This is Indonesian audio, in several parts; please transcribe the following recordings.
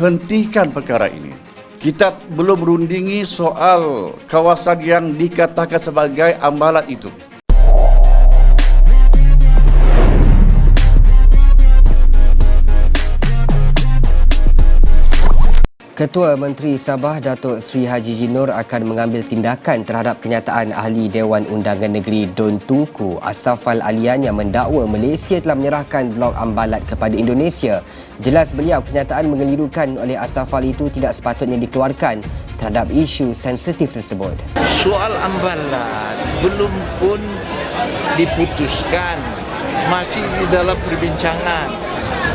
hentikan perkara ini. Kita belum merundingi soal kawasan yang dikatakan sebagai ambalat itu. Ketua Menteri Sabah Datuk Seri Haji Jinor akan mengambil tindakan terhadap kenyataan Ahli Dewan Undangan Negeri Don Tunku Asafal Alian yang mendakwa Malaysia telah menyerahkan blok ambalat kepada Indonesia. Jelas beliau kenyataan mengelirukan oleh Asafal itu tidak sepatutnya dikeluarkan terhadap isu sensitif tersebut. Soal ambalat belum pun diputuskan, masih di dalam perbincangan.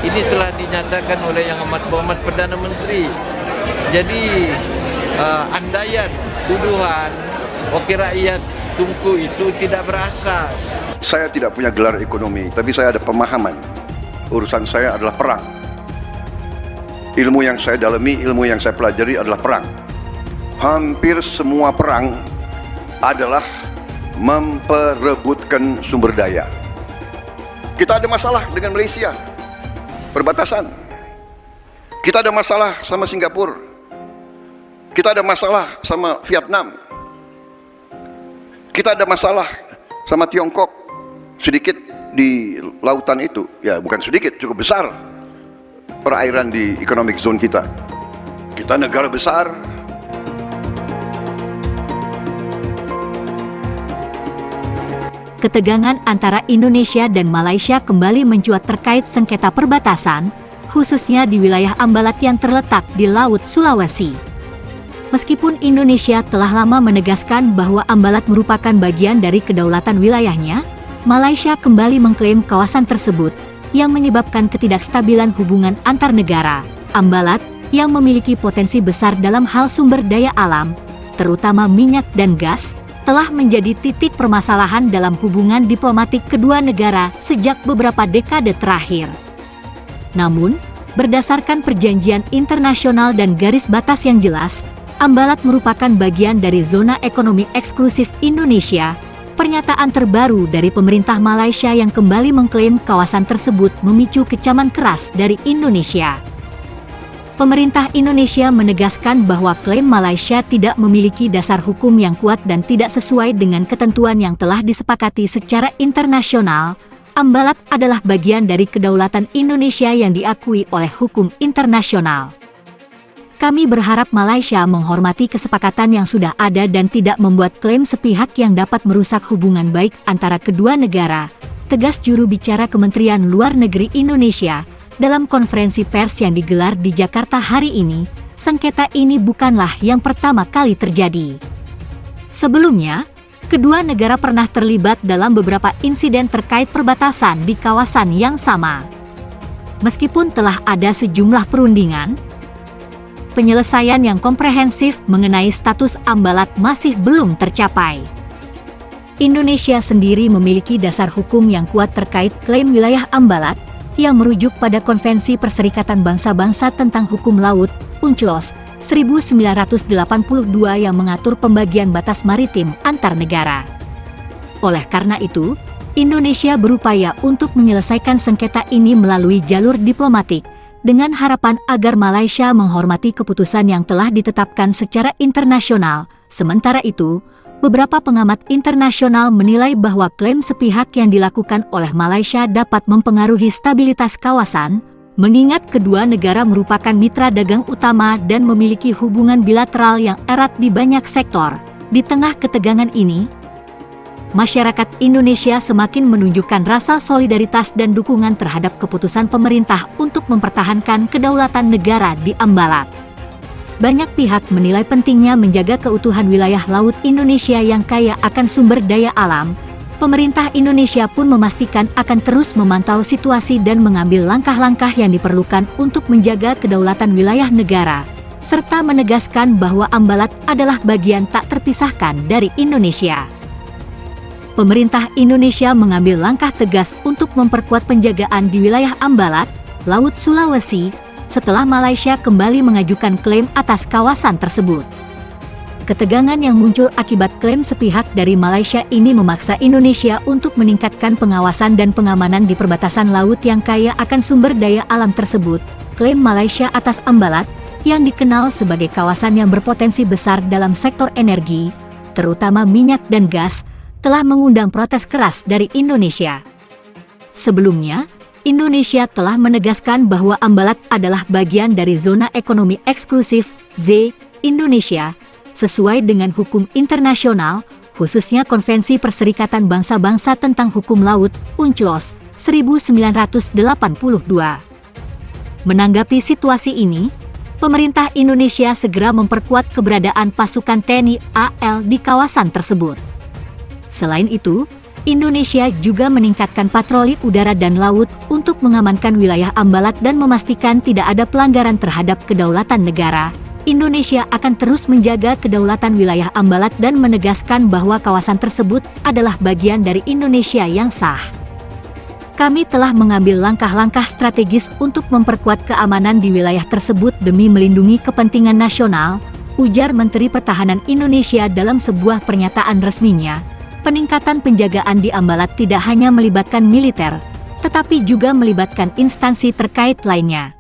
Ini telah dinyatakan oleh Yang Amat Berhormat Perdana Menteri. Jadi andaian tuduhan wakil rakyat Tunku itu tidak berasas. Saya tidak punya gelar ekonomi, tapi saya ada pemahaman. Urusan saya adalah perang. Ilmu yang saya dalami, ilmu yang saya pelajari adalah perang. Hampir semua perang adalah memperebutkan sumber daya. Kita ada masalah dengan Malaysia, perbatasan. Kita ada masalah sama Singapura. Kita ada masalah sama Vietnam. Kita ada masalah sama Tiongkok. Sedikit di lautan itu, ya bukan sedikit, cukup besar perairan di economic zone kita. Kita negara besar. Ketegangan antara Indonesia dan Malaysia kembali mencuat terkait sengketa perbatasan, khususnya di wilayah ambalat yang terletak di Laut Sulawesi. Meskipun Indonesia telah lama menegaskan bahwa ambalat merupakan bagian dari kedaulatan wilayahnya, Malaysia kembali mengklaim kawasan tersebut yang menyebabkan ketidakstabilan hubungan antar negara. Ambalat yang memiliki potensi besar dalam hal sumber daya alam, terutama minyak dan gas, telah menjadi titik permasalahan dalam hubungan diplomatik kedua negara sejak beberapa dekade terakhir. Namun, berdasarkan perjanjian internasional dan garis batas yang jelas, ambalat merupakan bagian dari zona ekonomi eksklusif Indonesia. Pernyataan terbaru dari pemerintah Malaysia yang kembali mengklaim kawasan tersebut memicu kecaman keras dari Indonesia. Pemerintah Indonesia menegaskan bahwa klaim Malaysia tidak memiliki dasar hukum yang kuat dan tidak sesuai dengan ketentuan yang telah disepakati secara internasional. Ambalat adalah bagian dari kedaulatan Indonesia yang diakui oleh hukum internasional. Kami berharap Malaysia menghormati kesepakatan yang sudah ada dan tidak membuat klaim sepihak yang dapat merusak hubungan baik antara kedua negara, tegas juru bicara Kementerian Luar Negeri Indonesia dalam konferensi pers yang digelar di Jakarta hari ini. Sengketa ini bukanlah yang pertama kali terjadi. Sebelumnya, kedua negara pernah terlibat dalam beberapa insiden terkait perbatasan di kawasan yang sama. Meskipun telah ada sejumlah perundingan, penyelesaian yang komprehensif mengenai status ambalat masih belum tercapai. Indonesia sendiri memiliki dasar hukum yang kuat terkait klaim wilayah ambalat yang merujuk pada Konvensi Perserikatan Bangsa-Bangsa tentang Hukum Laut, UNCLOS, 1982 yang mengatur pembagian batas maritim antar negara. Oleh karena itu, Indonesia berupaya untuk menyelesaikan sengketa ini melalui jalur diplomatik, dengan harapan agar Malaysia menghormati keputusan yang telah ditetapkan secara internasional. Sementara itu, beberapa pengamat internasional menilai bahwa klaim sepihak yang dilakukan oleh Malaysia dapat mempengaruhi stabilitas kawasan, mengingat kedua negara merupakan mitra dagang utama dan memiliki hubungan bilateral yang erat di banyak sektor. Di tengah ketegangan ini, masyarakat Indonesia semakin menunjukkan rasa solidaritas dan dukungan terhadap keputusan pemerintah untuk mempertahankan kedaulatan negara di ambalat. Banyak pihak menilai pentingnya menjaga keutuhan wilayah laut Indonesia yang kaya akan sumber daya alam. Pemerintah Indonesia pun memastikan akan terus memantau situasi dan mengambil langkah-langkah yang diperlukan untuk menjaga kedaulatan wilayah negara, serta menegaskan bahwa ambalat adalah bagian tak terpisahkan dari Indonesia. Pemerintah Indonesia mengambil langkah tegas untuk memperkuat penjagaan di wilayah ambalat, Laut Sulawesi, setelah Malaysia kembali mengajukan klaim atas kawasan tersebut. Ketegangan yang muncul akibat klaim sepihak dari Malaysia ini memaksa Indonesia untuk meningkatkan pengawasan dan pengamanan di perbatasan laut yang kaya akan sumber daya alam tersebut, klaim Malaysia atas Ambalat, yang dikenal sebagai kawasan yang berpotensi besar dalam sektor energi, terutama minyak dan gas, telah mengundang protes keras dari Indonesia. Sebelumnya, Indonesia telah menegaskan bahwa Ambalat adalah bagian dari zona ekonomi eksklusif (ZEE) Indonesia, sesuai dengan hukum internasional, khususnya Konvensi Perserikatan Bangsa-Bangsa tentang Hukum Laut, UNCLOS, 1982. Menanggapi situasi ini, pemerintah Indonesia segera memperkuat keberadaan pasukan TNI AL di kawasan tersebut. Selain itu, Indonesia juga meningkatkan patroli udara dan laut untuk mengamankan wilayah Ambalat dan memastikan tidak ada pelanggaran terhadap kedaulatan negara. Indonesia akan terus menjaga kedaulatan wilayah Ambalat dan menegaskan bahwa kawasan tersebut adalah bagian dari Indonesia yang sah. Kami telah mengambil langkah-langkah strategis untuk memperkuat keamanan di wilayah tersebut demi melindungi kepentingan nasional, ujar Menteri Pertahanan Indonesia dalam sebuah pernyataan resminya. Peningkatan penjagaan di Ambalat tidak hanya melibatkan militer, tetapi juga melibatkan instansi terkait lainnya.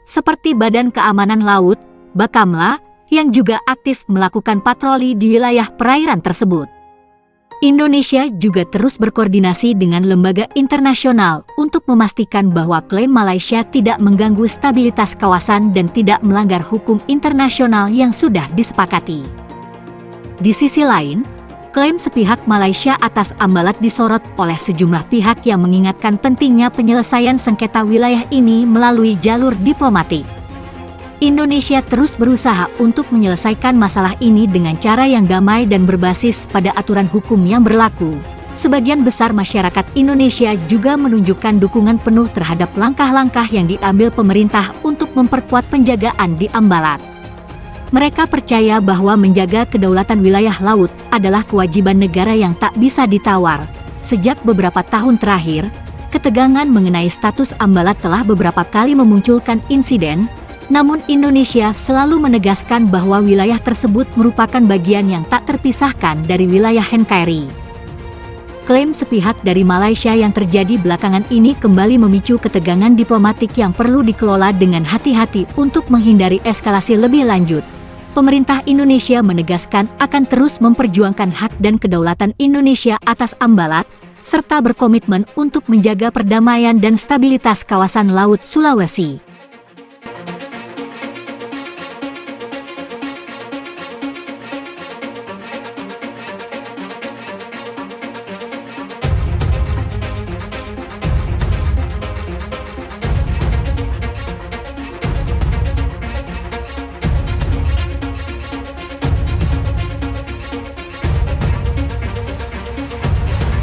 Seperti Badan Keamanan Laut, Bakamla, yang juga aktif melakukan patroli di wilayah perairan tersebut. Indonesia juga terus berkoordinasi dengan lembaga internasional untuk memastikan bahwa klaim Malaysia tidak mengganggu stabilitas kawasan dan tidak melanggar hukum internasional yang sudah disepakati. Di sisi lain, klaim sepihak Malaysia atas Ambalat disorot oleh sejumlah pihak yang mengingatkan pentingnya penyelesaian sengketa wilayah ini melalui jalur diplomatik. Indonesia terus berusaha untuk menyelesaikan masalah ini dengan cara yang damai dan berbasis pada aturan hukum yang berlaku. Sebagian besar masyarakat Indonesia juga menunjukkan dukungan penuh terhadap langkah-langkah yang diambil pemerintah untuk memperkuat penjagaan di Ambalat. Mereka percaya bahwa menjaga kedaulatan wilayah laut adalah kewajiban negara yang tak bisa ditawar. Sejak beberapa tahun terakhir, ketegangan mengenai status Ambalat telah beberapa kali memunculkan insiden. Namun Indonesia selalu menegaskan bahwa wilayah tersebut merupakan bagian yang tak terpisahkan dari wilayah NKRI. Klaim sepihak dari Malaysia yang terjadi belakangan ini kembali memicu ketegangan diplomatik yang perlu dikelola dengan hati-hati untuk menghindari eskalasi lebih lanjut. Pemerintah Indonesia menegaskan akan terus memperjuangkan hak dan kedaulatan Indonesia atas Ambalat, serta berkomitmen untuk menjaga perdamaian dan stabilitas kawasan Laut Sulawesi.